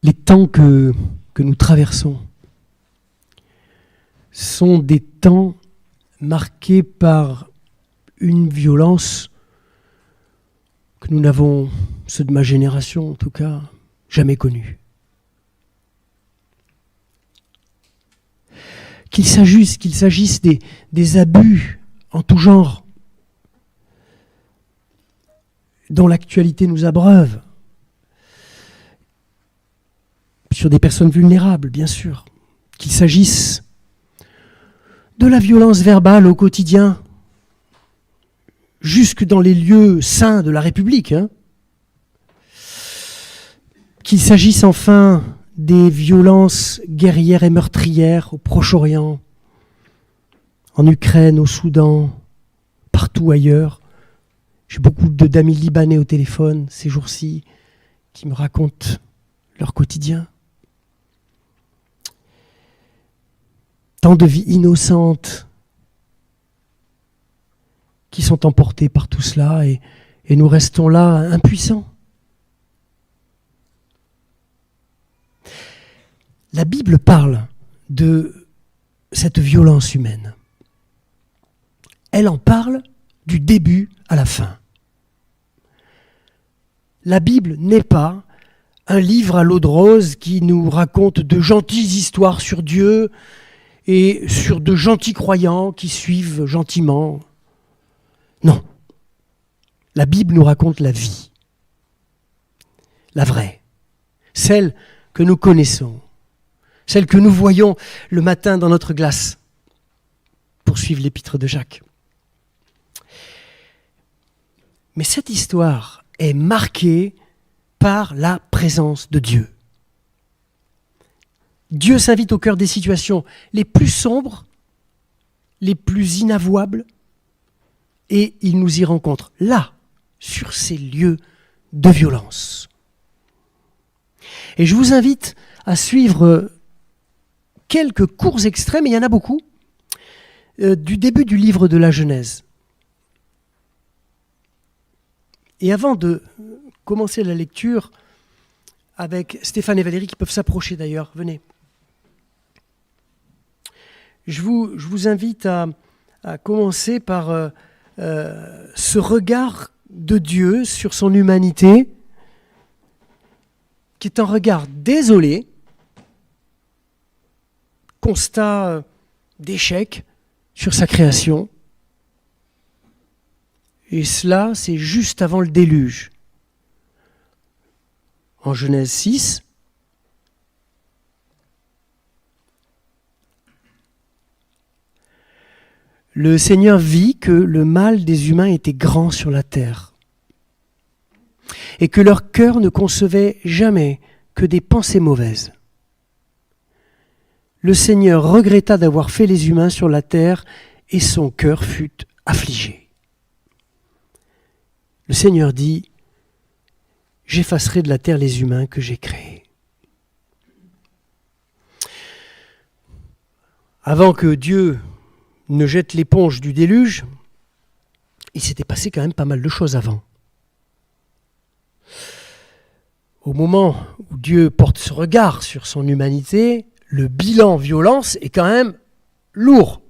Les temps que nous traversons sont des temps marqués par une violence que nous n'avons, ceux de ma génération en tout cas, jamais connue. Qu'il s'agisse des abus en tout genre, dont l'actualité nous abreuve, sur des personnes vulnérables, bien sûr, qu'il s'agisse de la violence verbale au quotidien, jusque dans les lieux saints de la République, qu'il s'agisse enfin des violences guerrières et meurtrières au Proche-Orient, en Ukraine, au Soudan, partout ailleurs. J'ai beaucoup d'amis libanais au téléphone ces jours-ci qui me racontent leur quotidien. Tant de vies innocentes qui sont emportées par tout cela et nous restons là impuissants. La Bible parle de cette violence humaine. Elle en parle du début à la fin. La Bible n'est pas un livre à l'eau de rose qui nous raconte de gentilles histoires sur Dieu et sur de gentils croyants qui suivent gentiment. Non. La Bible nous raconte la vie. La vraie. Celle que nous connaissons. Celle que nous voyons le matin dans notre glace. Pour suivre l'épître de Jacques. Mais cette histoire est marquée par la présence de Dieu. Dieu s'invite au cœur des situations les plus sombres, les plus inavouables, et il nous y rencontre, là, sur ces lieux de violence. Et je vous invite à suivre quelques courts extraits, mais il y en a beaucoup, du début du livre de la Genèse. Et avant de commencer la lecture, avec Stéphane et Valérie, qui peuvent s'approcher d'ailleurs, venez. Je vous invite à commencer par ce regard de Dieu sur son humanité, qui est un regard désolé, constat d'échec sur sa création. Et cela, c'est juste avant le déluge. En Genèse 6, le Seigneur vit que le mal des humains était grand sur la terre et que leur cœur ne concevait jamais que des pensées mauvaises. Le Seigneur regretta d'avoir fait les humains sur la terre et son cœur fut affligé. Le Seigneur dit « J'effacerai de la terre les humains que j'ai créés. » Avant que Dieu ne jette l'éponge du déluge, il s'était passé quand même pas mal de choses avant. Au moment où Dieu porte ce regard sur son humanité, le bilan violence est quand même lourd,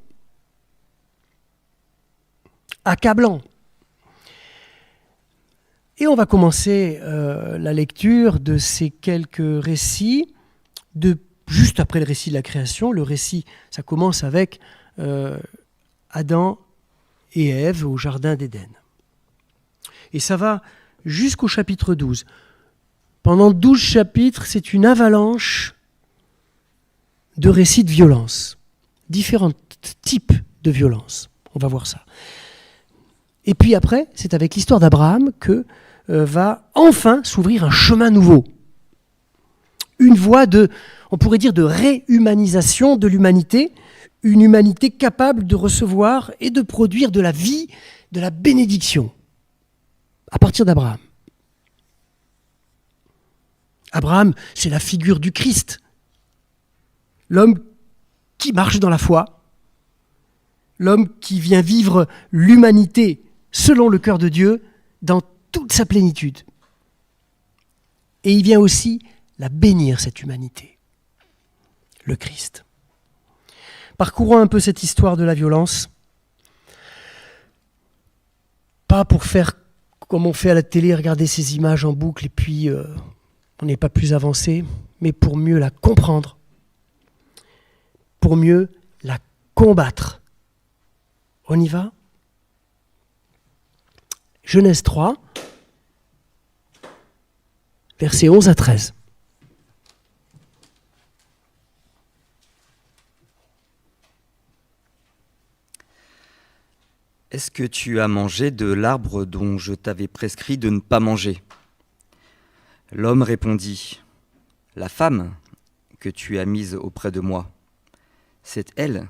accablant. Et on va commencer la lecture de ces quelques récits, juste après le récit de la création. Le récit, ça commence avec Adam et Ève au jardin d'Éden. Et ça va jusqu'au chapitre 12. Pendant 12 chapitres, c'est une avalanche de récits de violence. Différents types de violence. On va voir ça. Et puis après, c'est avec l'histoire d'Abraham que va enfin s'ouvrir un chemin nouveau. Une voie on pourrait dire, de réhumanisation de l'humanité, une humanité capable de recevoir et de produire de la vie, de la bénédiction, à partir d'Abraham. Abraham, c'est la figure du Christ, l'homme qui marche dans la foi, l'homme qui vient vivre l'humanité selon le cœur de Dieu dans toute sa plénitude. Et il vient aussi la bénir, cette humanité. Le Christ. Parcourons un peu cette histoire de la violence. Pas pour faire comme on fait à la télé, regarder ces images en boucle et puis on n'est pas plus avancé, mais pour mieux la comprendre, pour mieux la combattre. On y va ? Genèse 3, versets 11 à 13. Est-ce que tu as mangé de l'arbre dont je t'avais prescrit de ne pas manger ? L'homme répondit, la femme que tu as mise auprès de moi, c'est elle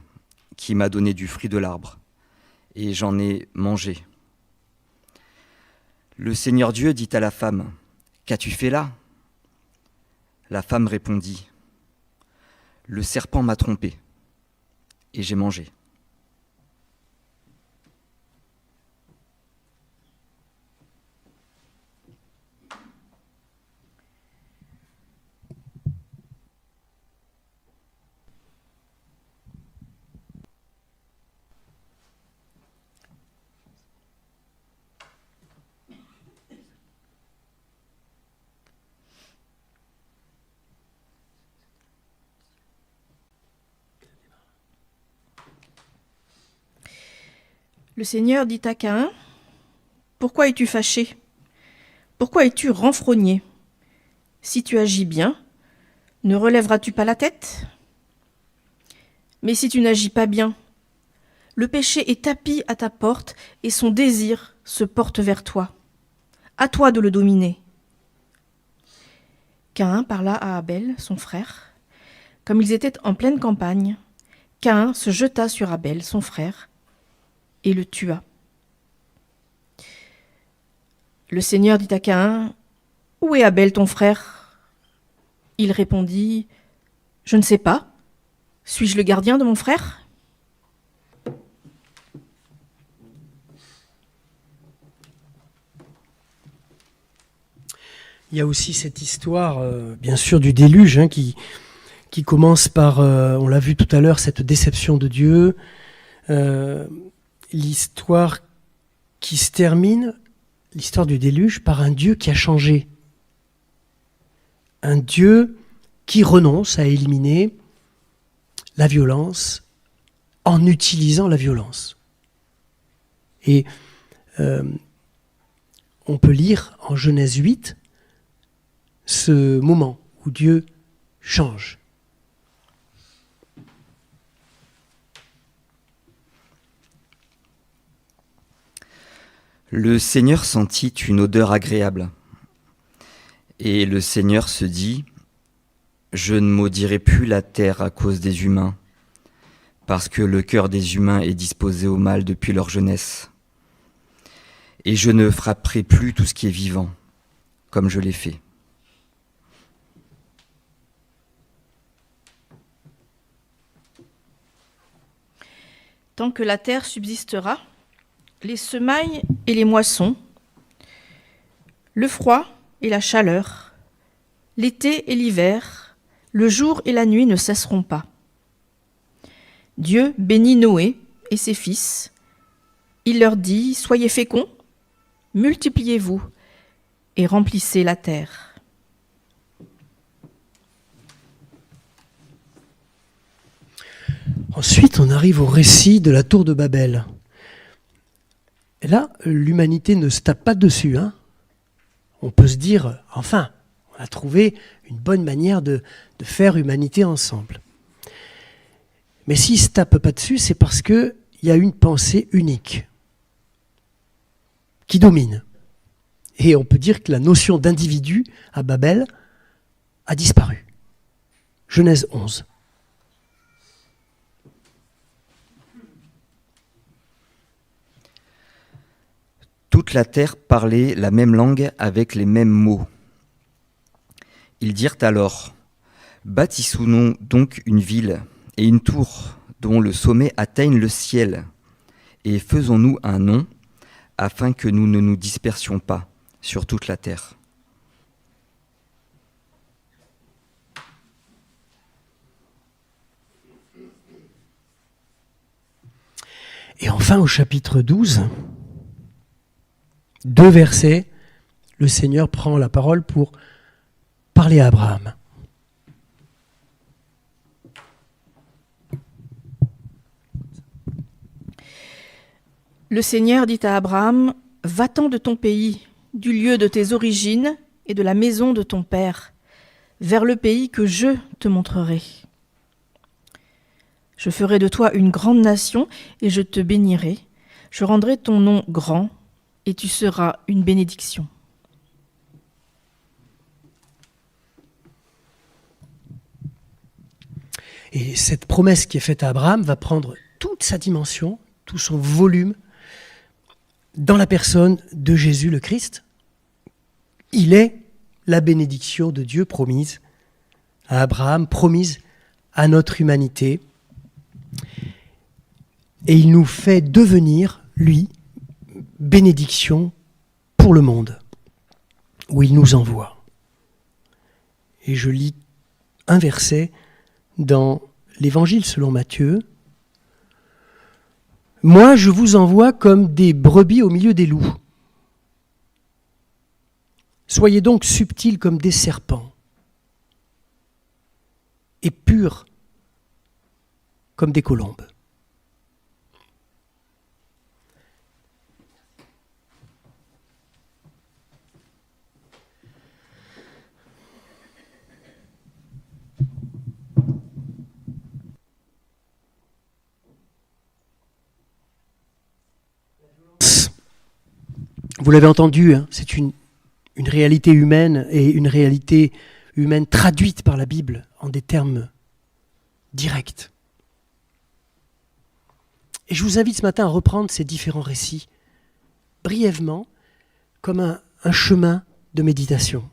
qui m'a donné du fruit de l'arbre, et j'en ai mangé. Le Seigneur Dieu dit à la femme, qu'as-tu fait là ? La femme répondit, le serpent m'a trompé, et j'ai mangé. Le Seigneur dit à Caïn, « Pourquoi es-tu fâché ? Pourquoi es-tu renfrogné ? Si tu agis bien, ne relèveras-tu pas la tête ? Mais si tu n'agis pas bien, le péché est tapi à ta porte et son désir se porte vers toi. À toi de le dominer. » Caïn parla à Abel, son frère. Comme ils étaient en pleine campagne, Caïn se jeta sur Abel, son frère, et le tua. Le Seigneur dit à Caïn, « Où est Abel ton frère ?» Il répondit, « Je ne sais pas. Suis-je le gardien de mon frère ?» Il y a aussi cette histoire, bien sûr, du déluge, qui commence par, on l'a vu tout à l'heure, cette déception de Dieu, l'histoire qui se termine, l'histoire du déluge, par un Dieu qui a changé. Un Dieu qui renonce à éliminer la violence en utilisant la violence. Et on peut lire en Genèse 8 ce moment où Dieu change. Le Seigneur sentit une odeur agréable. Et le Seigneur se dit, « Je ne maudirai plus la terre à cause des humains, parce que le cœur des humains est disposé au mal depuis leur jeunesse. Et je ne frapperai plus tout ce qui est vivant, comme je l'ai fait. » Tant que la terre subsistera, les semailles et les moissons, le froid et la chaleur, l'été et l'hiver, le jour et la nuit ne cesseront pas. Dieu bénit Noé et ses fils. Il leur dit, « Soyez féconds, multipliez-vous et remplissez la terre. » Ensuite, on arrive au récit de la tour de Babel. Et là, l'humanité ne se tape pas dessus. On peut se dire, enfin, on a trouvé une bonne manière de faire humanité ensemble. Mais s'il ne se tape pas dessus, c'est parce qu'il y a une pensée unique qui domine. Et on peut dire que la notion d'individu à Babel a disparu. Genèse 11. Toute la terre parlait la même langue avec les mêmes mots. Ils dirent alors, « Bâtissons-nous donc une ville et une tour dont le sommet atteigne le ciel, et faisons-nous un nom, afin que nous ne nous dispersions pas sur toute la terre. » Et enfin, au chapitre 12, 2 versets, le Seigneur prend la parole pour parler à Abraham. Le Seigneur dit à Abraham, « Va-t'en de ton pays, du lieu de tes origines et de la maison de ton père, vers le pays que je te montrerai. Je ferai de toi une grande nation et je te bénirai. Je rendrai ton nom grand et tu seras une bénédiction. » Et cette promesse qui est faite à Abraham va prendre toute sa dimension, tout son volume, dans la personne de Jésus le Christ. Il est la bénédiction de Dieu promise à Abraham, promise à notre humanité. Et il nous fait devenir, lui, bénédiction pour le monde, où il nous envoie. Et je lis un verset dans l'Évangile selon Matthieu. « Moi, je vous envoie comme des brebis au milieu des loups. Soyez donc subtils comme des serpents et purs comme des colombes. » Vous l'avez entendu, hein, c'est une réalité humaine et une réalité humaine traduite par la Bible en des termes directs. Et je vous invite ce matin à reprendre ces différents récits brièvement comme un chemin de méditation.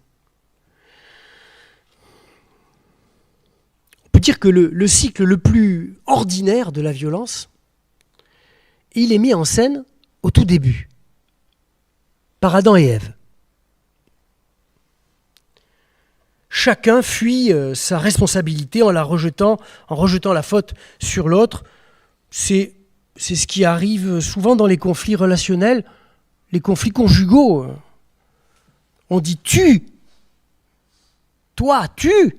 On peut dire que le cycle le plus ordinaire de la violence, il est mis en scène au tout début, par Adam et Ève. Chacun fuit sa responsabilité en rejetant la faute sur l'autre. C'est ce qui arrive souvent dans les conflits relationnels, les conflits conjugaux. On dit « tu »,« toi, tu ».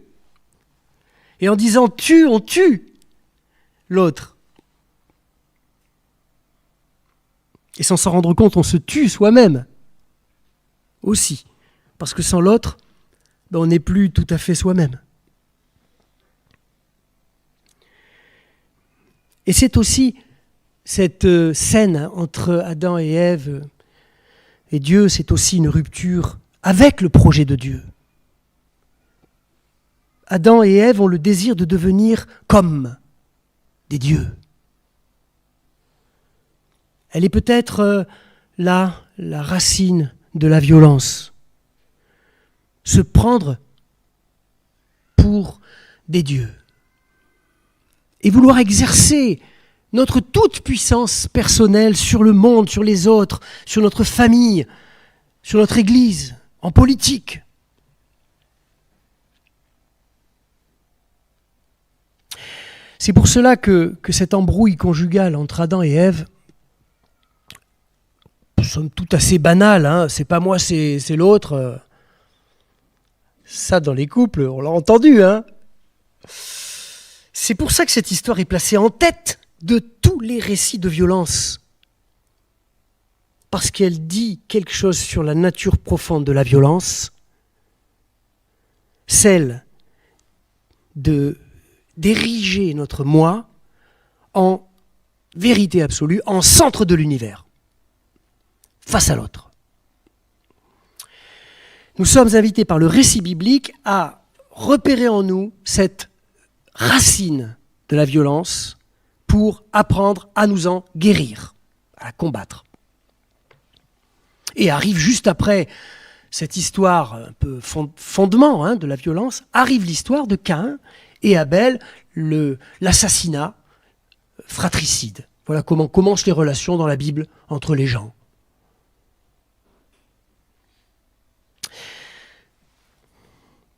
Et en disant « tu », on tue l'autre. Et sans s'en rendre compte, on se tue soi-même aussi. Parce que sans l'autre, on n'est plus tout à fait soi-même. Et c'est aussi cette scène entre Adam et Ève et Dieu, c'est aussi une rupture avec le projet de Dieu. Adam et Ève ont le désir de devenir comme des dieux. Elle est peut-être là, la racine de la violence. Se prendre pour des dieux. Et vouloir exercer notre toute-puissance personnelle sur le monde, sur les autres, sur notre famille, sur notre Église, en politique. C'est pour cela que cette embrouille conjugale entre Adam et Ève, somme toute assez banale, hein, c'est pas moi, c'est l'autre. Ça, dans les couples, on l'a entendu, hein. C'est pour ça que cette histoire est placée en tête de tous les récits de violence. Parce qu'elle dit quelque chose sur la nature profonde de la violence, celle d'ériger notre moi en vérité absolue, en centre de l'univers, face à l'autre. Nous sommes invités par le récit biblique à repérer en nous cette racine de la violence pour apprendre à nous en guérir, à la combattre. Et arrive juste après cette histoire un peu fondement de la violence, arrive l'histoire de Caïn et Abel, l'assassinat fratricide. Voilà comment commencent les relations dans la Bible entre les gens.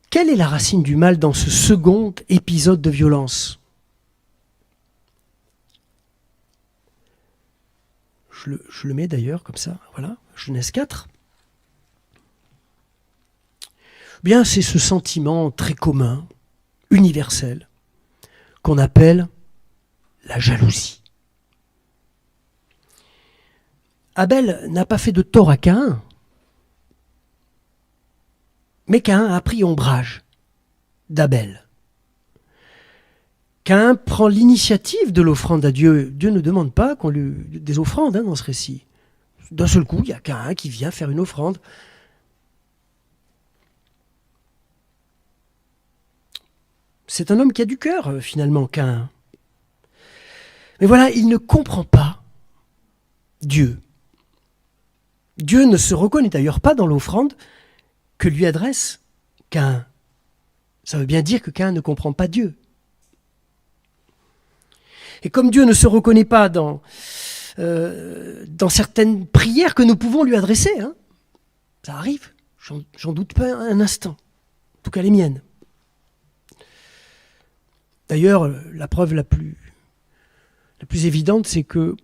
Quelle est la racine du mal dans ce second épisode de violence ? je le mets d'ailleurs comme ça, voilà, Genèse 4. Bien, c'est ce sentiment très commun, universel, qu'on appelle la jalousie. Abel n'a pas fait de tort à Caïn, mais Caïn a pris ombrage d'Abel. Caïn prend l'initiative de l'offrande à Dieu. Dieu ne demande pas qu'on lui des offrandes dans ce récit. D'un seul coup, il y a Caïn qui vient faire une offrande. C'est un homme qui a du cœur, finalement, Caïn. Mais voilà, il ne comprend pas Dieu. Dieu ne se reconnaît d'ailleurs pas dans l'offrande que lui adresse Caïn. Ça veut bien dire que Caïn ne comprend pas Dieu. Et comme Dieu ne se reconnaît pas dans certaines prières que nous pouvons lui adresser, ça arrive, j'en doute pas un instant, en tout cas les miennes. D'ailleurs, la preuve la plus évidente, c'est que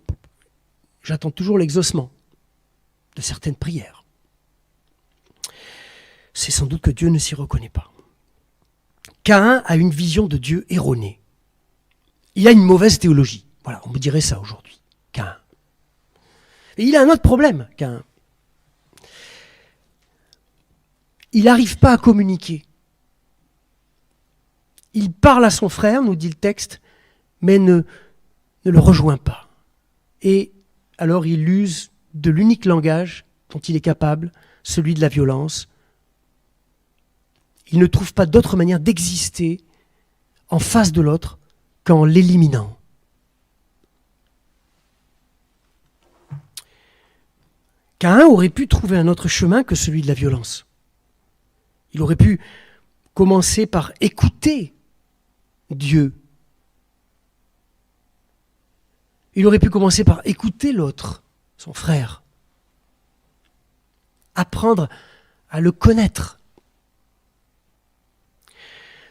j'attends toujours l'exaucement de certaines prières. C'est sans doute que Dieu ne s'y reconnaît pas. Caïn a une vision de Dieu erronée. Il a une mauvaise théologie. Voilà, on me dirait ça aujourd'hui, Caïn. Et il a un autre problème, Caïn. Il n'arrive pas à communiquer. Il parle à son frère, nous dit le texte, mais ne le rejoint pas. Et alors il use de l'unique langage dont il est capable, celui de la violence. Il ne trouve pas d'autre manière d'exister en face de l'autre qu'en l'éliminant. Caïn aurait pu trouver un autre chemin que celui de la violence. Il aurait pu commencer par écouter Dieu. Il aurait pu commencer par écouter l'autre, son frère. Apprendre à le connaître.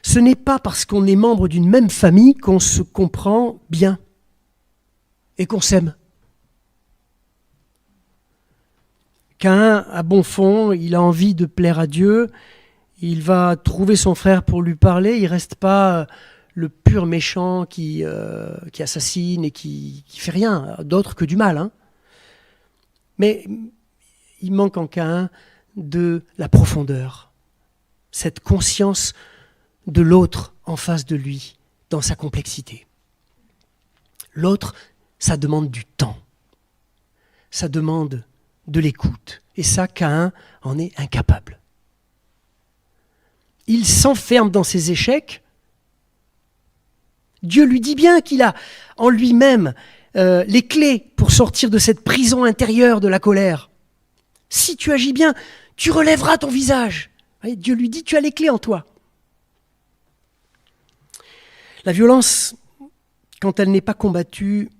Ce n'est pas parce qu'on est membre d'une même famille qu'on se comprend bien et qu'on s'aime. Caïn a bon fond, il a envie de plaire à Dieu, il va trouver son frère pour lui parler, il ne reste pas le pur méchant qui assassine et qui fait rien d'autre que du mal. Mais il manque en Caïn de la profondeur, cette conscience de l'autre en face de lui, dans sa complexité. L'autre, ça demande du temps, ça demande de l'écoute, et ça, Caïn en est incapable. Il s'enferme dans ses échecs. Dieu lui dit bien qu'il a en lui-même les clés pour sortir de cette prison intérieure de la colère. Si tu agis bien, tu relèveras ton visage. Et Dieu lui dit, tu as les clés en toi. La violence, quand elle n'est pas combattue,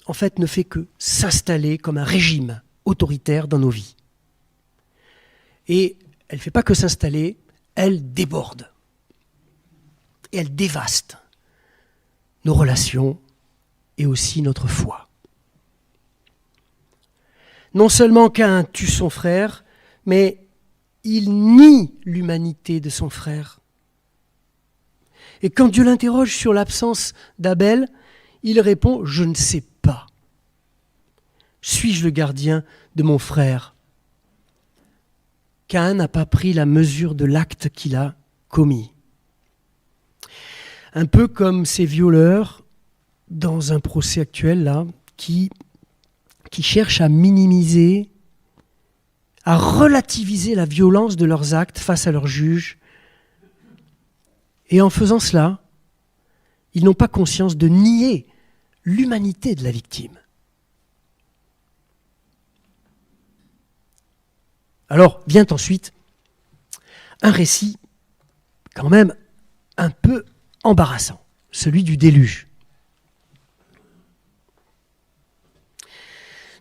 en fait, ne fait que s'installer comme un régime autoritaire dans nos vies. Et elle ne fait pas que s'installer, elle déborde. Et elle dévaste nos relations et aussi notre foi. Non seulement Caïn tue son frère, mais il nie l'humanité de son frère. Et quand Dieu l'interroge sur l'absence d'Abel, il répond « Je ne sais pas. Suis-je le gardien de mon frère ?» Caïn n'a pas pris la mesure de l'acte qu'il a commis. Un peu comme ces violeurs dans un procès actuel là, qui cherchent à minimiser, à relativiser la violence de leurs actes face à leurs juges. Et en faisant cela, ils n'ont pas conscience de nier l'humanité de la victime. Alors vient ensuite un récit quand même un peu embarrassant, celui du déluge.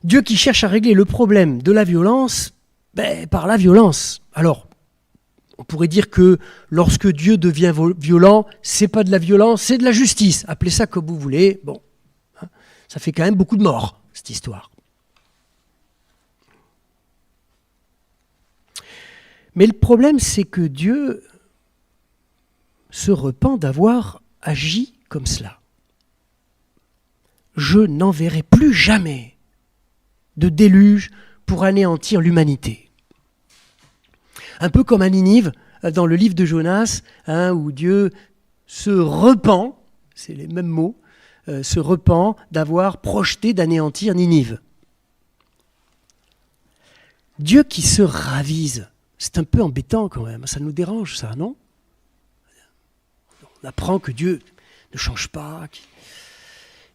Dieu qui cherche à régler le problème de la violence, par la violence. Alors, on pourrait dire que lorsque Dieu devient violent, c'est pas de la violence, c'est de la justice. Appelez ça comme vous voulez. Bon, ça fait quand même beaucoup de morts, cette histoire. Mais le problème, c'est que Dieu se repent d'avoir agi comme cela. Je n'enverrai plus jamais de déluge pour anéantir l'humanité. Un peu comme à Ninive, dans le livre de Jonas, où Dieu se repent, c'est les mêmes mots, se repent d'avoir projeté d'anéantir Ninive. Dieu qui se ravise, c'est un peu embêtant quand même, ça nous dérange ça, non? On apprend que Dieu ne change pas.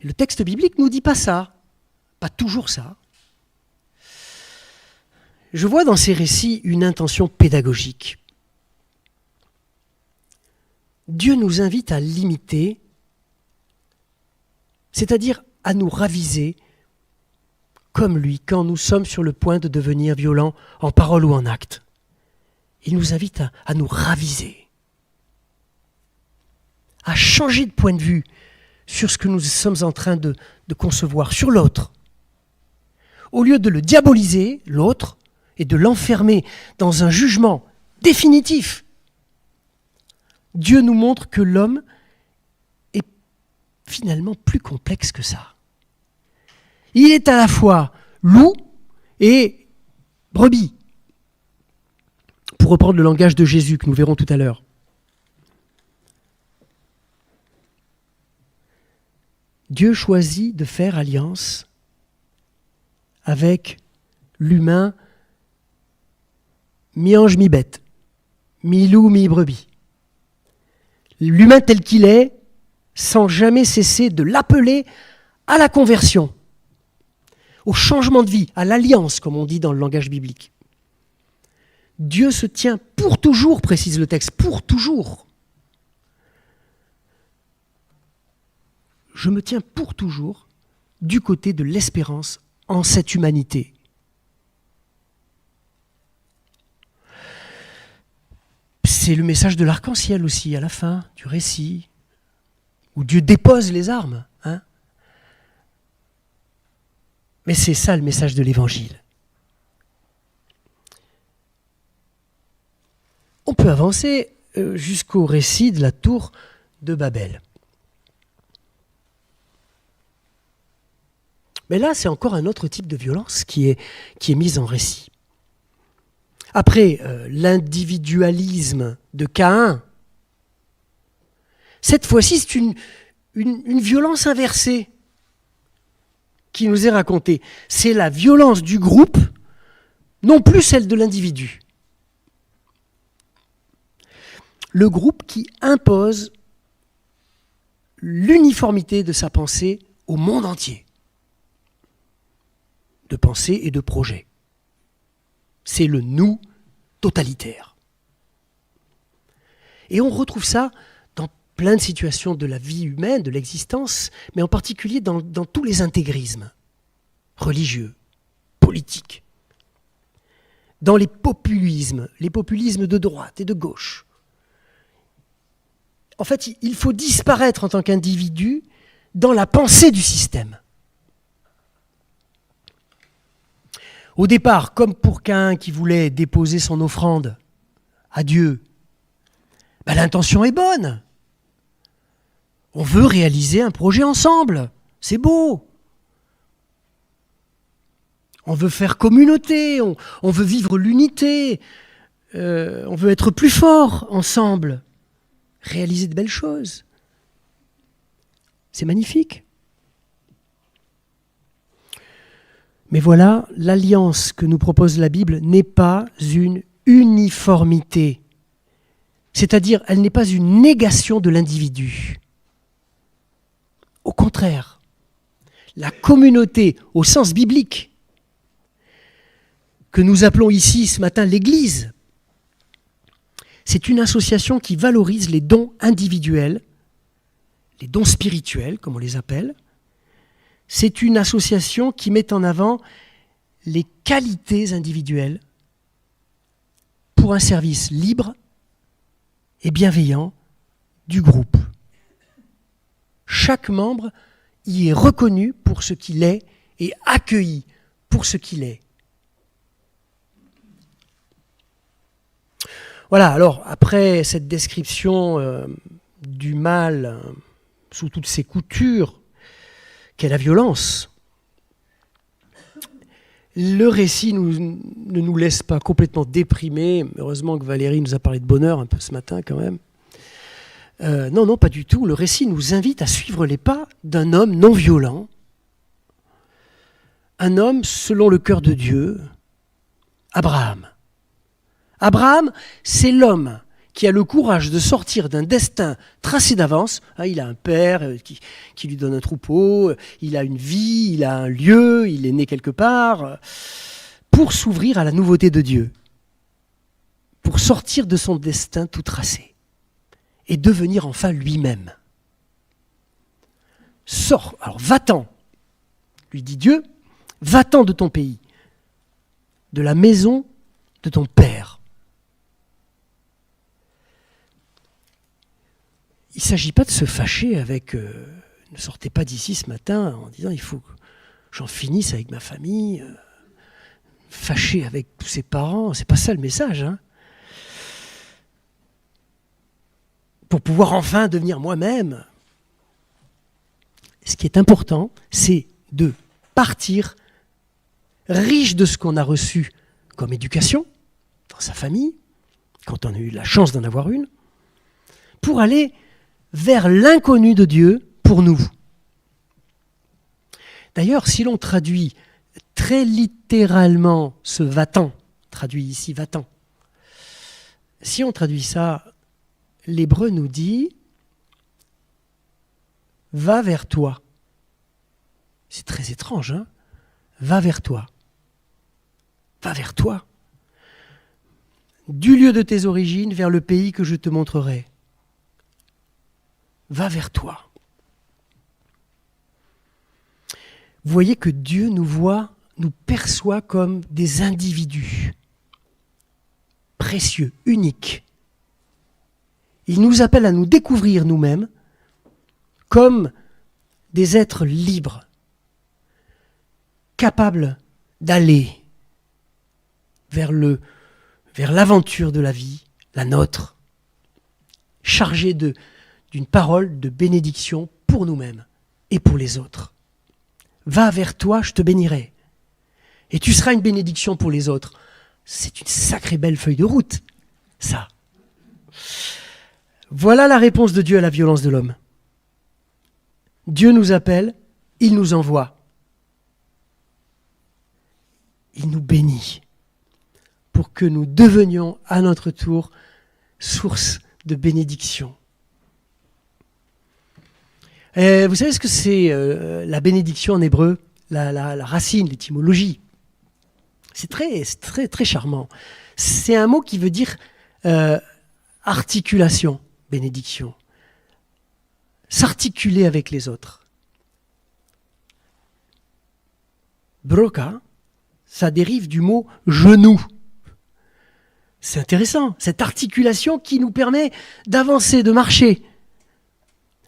Et le texte biblique ne nous dit pas ça, pas toujours ça. Je vois dans ces récits une intention pédagogique. Dieu nous invite à l'imiter, c'est-à-dire à nous raviser comme lui quand nous sommes sur le point de devenir violents en parole ou en acte. Il nous invite à nous raviser, à changer de point de vue sur ce que nous sommes en train de concevoir, sur l'autre. Au lieu de le diaboliser, l'autre, et de l'enfermer dans un jugement définitif, Dieu nous montre que l'homme est finalement plus complexe que ça. Il est à la fois loup et brebis, pour reprendre le langage de Jésus que nous verrons tout à l'heure. Dieu choisit de faire alliance avec l'humain mi-ange, mi-bête, mi-loup, mi-brebis. L'humain tel qu'il est, sans jamais cesser de l'appeler à la conversion, au changement de vie, à l'alliance, comme on dit dans le langage biblique. Dieu se tient pour toujours, précise le texte, pour toujours. Je me tiens pour toujours du côté de l'espérance en cette humanité. C'est le message de l'arc-en-ciel aussi, à la fin du récit, où Dieu dépose les armes. Mais c'est ça le message de l'Évangile. On peut avancer jusqu'au récit de la tour de Babel. Mais là, c'est encore un autre type de violence qui est mise en récit. Après l'individualisme de Caïn, cette fois-ci, c'est une violence inversée qui nous est racontée. C'est la violence du groupe, non plus celle de l'individu. Le groupe qui impose l'uniformité de sa pensée au monde entier, de pensée et de projet. C'est le nous totalitaire. Et on retrouve ça dans plein de situations de la vie humaine, de l'existence, mais en particulier dans tous les intégrismes religieux, politiques, dans les populismes de droite et de gauche. En fait, il faut disparaître en tant qu'individu dans la pensée du système. Au départ, comme pour Caïn qui voulait déposer son offrande à Dieu, l'intention est bonne. On veut réaliser un projet ensemble. C'est beau. On veut faire communauté, on veut vivre l'unité, on veut être plus fort ensemble, réaliser de belles choses. C'est magnifique. Mais voilà, l'alliance que nous propose la Bible n'est pas une uniformité. C'est-à-dire, elle n'est pas une négation de l'individu. Au contraire, la communauté, au sens biblique, que nous appelons ici ce matin l'Église, c'est une association qui valorise les dons individuels, les dons spirituels, comme on les appelle. C'est une association qui met en avant les qualités individuelles pour un service libre et bienveillant du groupe. Chaque membre y est reconnu pour ce qu'il est et accueilli pour ce qu'il est. Voilà, alors après cette description du mal sous toutes ses coutures, qu'est la violence, le récit ne nous laisse pas complètement déprimés. Heureusement que Valérie nous a parlé de bonheur un peu ce matin quand même. Non, pas du tout. Le récit nous invite à suivre les pas d'un homme non violent, un homme selon le cœur de Dieu, Abraham. Abraham, c'est l'homme qui a le courage de sortir d'un destin tracé d'avance. Il a un père qui lui donne un troupeau, il a une vie, il a un lieu, il est né quelque part, pour s'ouvrir à la nouveauté de Dieu, pour sortir de son destin tout tracé et devenir enfin lui-même. Sors, alors va-t'en, lui dit Dieu, va-t'en de ton pays, de la maison de ton père. Il ne s'agit pas de se fâcher avec ne sortez pas d'ici ce matin en disant il faut que j'en finisse avec ma famille, fâché avec tous ses parents, c'est pas ça le message. Pour pouvoir enfin devenir moi-même, ce qui est important, c'est de partir riche de ce qu'on a reçu comme éducation dans sa famille, quand on a eu la chance d'en avoir une, pour aller vers l'inconnu de Dieu pour nous. D'ailleurs, si l'on traduit très littéralement ce va-t'en, traduit ici va-t'en, si on traduit ça, l'hébreu nous dit va vers toi. C'est très étrange, hein ? Va vers toi. Va vers toi. Du lieu de tes origines vers le pays que je te montrerai. Va vers toi. Vous voyez que Dieu nous voit, nous perçoit comme des individus précieux, uniques. Il nous appelle à nous découvrir nous-mêmes comme des êtres libres, capables d'aller vers l'aventure de la vie, la nôtre, chargés d'une parole de bénédiction pour nous-mêmes et pour les autres. Va vers toi, je te bénirai. Et tu seras une bénédiction pour les autres. C'est une sacrée belle feuille de route, ça. Voilà la réponse de Dieu à la violence de l'homme. Dieu nous appelle, il nous envoie. Il nous bénit pour que nous devenions à notre tour source de bénédiction. Vous savez ce que c'est la bénédiction en hébreu, la racine, l'étymologie. C'est très charmant. C'est un mot qui veut dire articulation, bénédiction. S'articuler avec les autres. Broca, ça dérive du mot genou. C'est intéressant, cette articulation qui nous permet d'avancer, de marcher.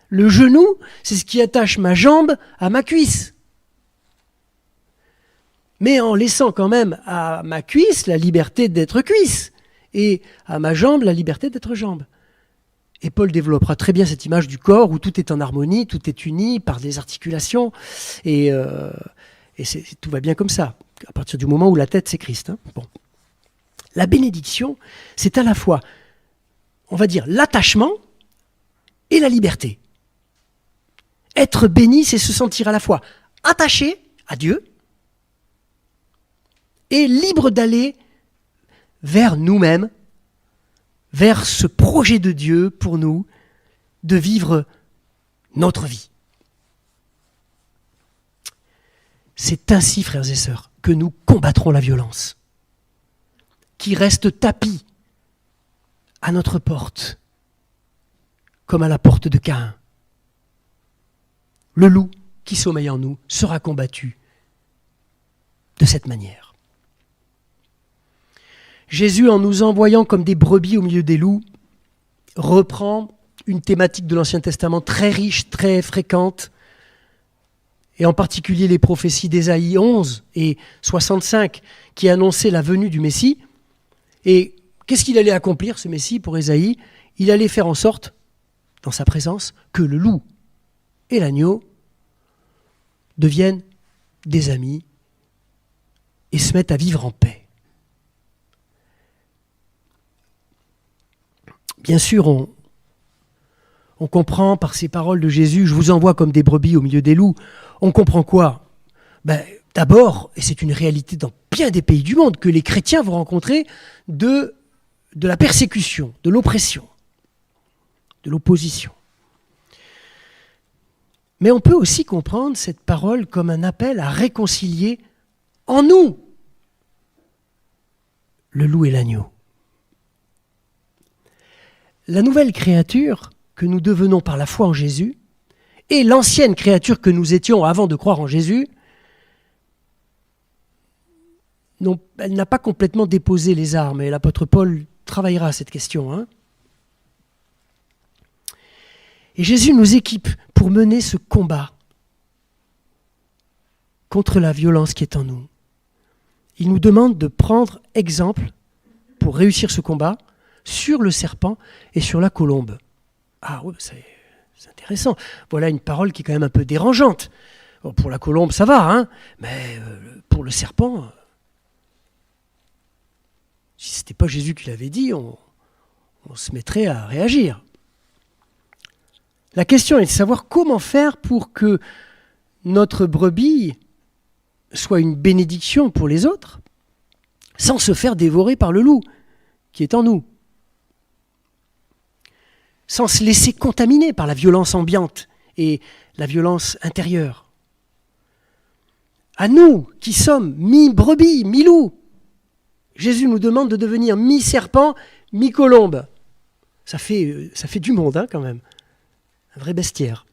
Le genou, c'est ce qui attache ma jambe à ma cuisse. Mais en laissant quand même à ma cuisse la liberté d'être cuisse et à ma jambe la liberté d'être jambe. Et Paul développera très bien cette image du corps où tout est en harmonie, tout est uni par des articulations et tout va bien comme ça, à partir du moment où la tête c'est Christ. Bon. La bénédiction, c'est à la fois, on va dire, l'attachement et la liberté. Être béni, c'est se sentir à la fois attaché à Dieu et libre d'aller vers nous-mêmes, vers ce projet de Dieu pour nous, de vivre notre vie. C'est ainsi, frères et sœurs, que nous combattrons la violence, qui reste tapie à notre porte, comme à la porte de Caïn. Le loup qui sommeille en nous sera combattu de cette manière. Jésus, en nous envoyant comme des brebis au milieu des loups, reprend une thématique de l'Ancien Testament très riche, très fréquente, et en particulier les prophéties d'Ésaïe 11 et 65 qui annonçaient la venue du Messie. Et Qu'est-ce qu'il allait accomplir, ce Messie, pour Ésaïe? Il allait faire en sorte, dans sa présence, que le loup et l'agneau deviennent des amis et se mettent à vivre en paix. Bien sûr, on comprend par ces paroles de Jésus, je vous envoie comme des brebis au milieu des loups. On comprend quoi? D'abord, et c'est une réalité dans bien des pays du monde, que les chrétiens vont rencontrer de la persécution, de l'oppression, de l'opposition. Mais on peut aussi comprendre cette parole comme un appel à réconcilier en nous le loup et l'agneau. La nouvelle créature que nous devenons par la foi en Jésus et l'ancienne créature que nous étions avant de croire en Jésus, elle n'a pas complètement déposé les armes, et l'apôtre Paul travaillera cette question. Et Jésus nous équipe pour mener ce combat contre la violence qui est en nous. Il nous demande de prendre exemple pour réussir ce combat sur le serpent et sur la colombe. Ah oui, c'est intéressant. Voilà une parole qui est quand même un peu dérangeante. Bon, pour la colombe, ça va, mais pour le serpent, si ce n'était pas Jésus qui l'avait dit, on se mettrait à réagir. La question est de savoir comment faire pour que notre brebis soit une bénédiction pour les autres, sans se faire dévorer par le loup qui est en nous, sans se laisser contaminer par la violence ambiante et la violence intérieure. À nous qui sommes mi-brebis, mi-loup, Jésus nous demande de devenir mi-serpent, mi-colombe. Ça fait du monde quand même, un vrai bestiaire.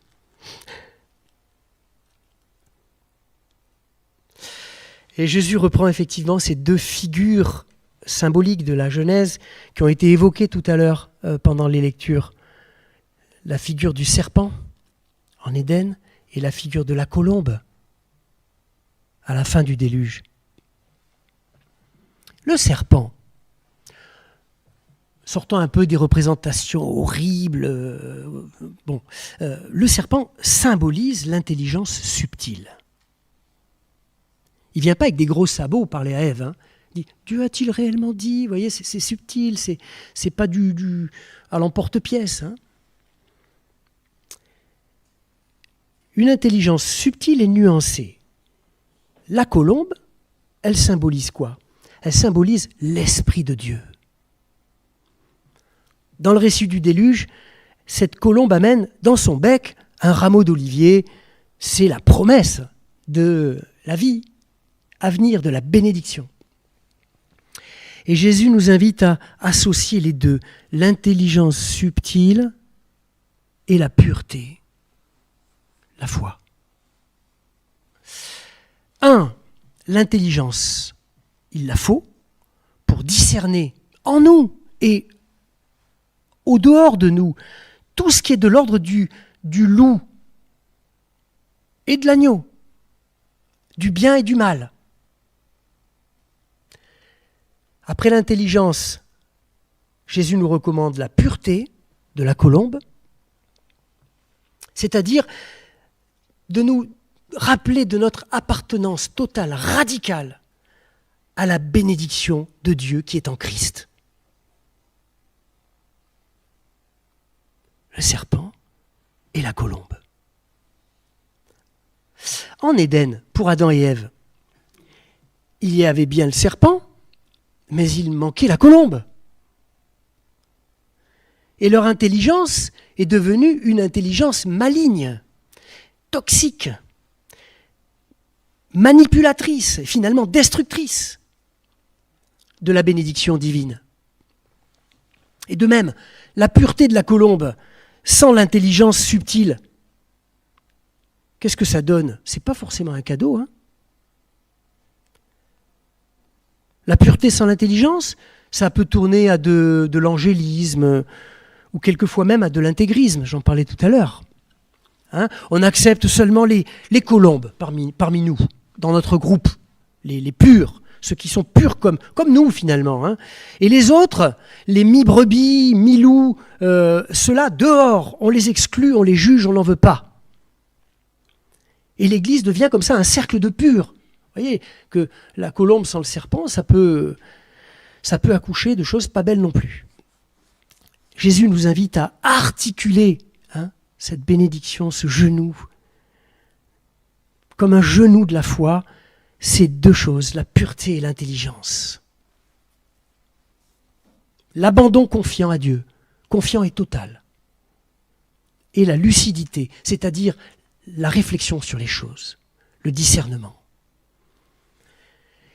Et Jésus reprend effectivement ces deux figures symboliques de la Genèse qui ont été évoquées tout à l'heure pendant les lectures. La figure du serpent en Éden et la figure de la colombe à la fin du déluge. Le serpent, sortant un peu des représentations horribles, le serpent symbolise l'intelligence subtile. Il ne vient pas avec des gros sabots parler à Ève. Il dit, Dieu a-t-il réellement dit? Vous voyez, c'est subtil, c'est pas du à l'emporte-pièce. Une intelligence subtile et nuancée. La colombe, elle symbolise quoi? Elle symbolise l'Esprit de Dieu. Dans le récit du déluge, cette colombe amène dans son bec un rameau d'olivier. C'est la promesse de la vie à venir, de la bénédiction. Et Jésus nous invite à associer les deux, l'intelligence subtile et la pureté, la foi. L'intelligence, il la faut pour discerner en nous et au dehors de nous tout ce qui est de l'ordre du loup et de l'agneau, du bien et du mal. Après l'intelligence, Jésus nous recommande la pureté de la colombe, c'est-à-dire de nous rappeler de notre appartenance totale, radicale, à la bénédiction de Dieu qui est en Christ. Le serpent et la colombe. En Éden, pour Adam et Ève, il y avait bien le serpent, mais il manquait la colombe. Et leur intelligence est devenue une intelligence maligne, toxique, manipulatrice et finalement destructrice de la bénédiction divine. Et de même, la pureté de la colombe sans l'intelligence subtile, qu'est-ce que ça donne? C'est pas forcément un cadeau. La pureté sans l'intelligence, ça peut tourner à de l'angélisme ou quelquefois même à de l'intégrisme, j'en parlais tout à l'heure. On accepte seulement les colombes parmi nous, dans notre groupe, les purs, ceux qui sont purs comme nous finalement. Hein. Et les autres, les mi-brebis, mi-loups, ceux-là, dehors, on les exclut, on les juge, on n'en veut pas. Et l'Église devient comme ça un cercle de purs. Vous voyez que la colombe sans le serpent, ça peut accoucher de choses pas belles non plus. Jésus nous invite à articuler cette bénédiction, ce genou, comme un genou de la foi, c'est deux choses, la pureté et l'intelligence. L'abandon confiant à Dieu, confiant et total. Et la lucidité, c'est-à-dire la réflexion sur les choses, le discernement.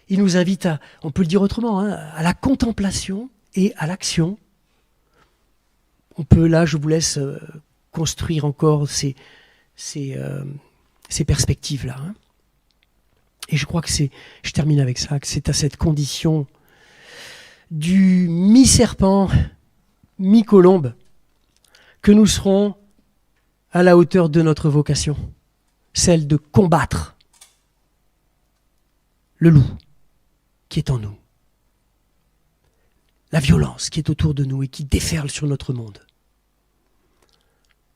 Il nous invite à, on peut le dire autrement, à la contemplation et à l'action. On peut, là, je vous laisse construire encore ces perspectives-là. Hein. Et je crois que je termine avec ça, que c'est à cette condition du mi-serpent, mi-colombe, que nous serons à la hauteur de notre vocation, celle de combattre le loup qui est en nous, la violence qui est autour de nous et qui déferle sur notre monde,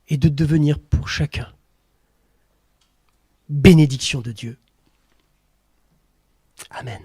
et de devenir pour chacun bénédiction de Dieu. Amen.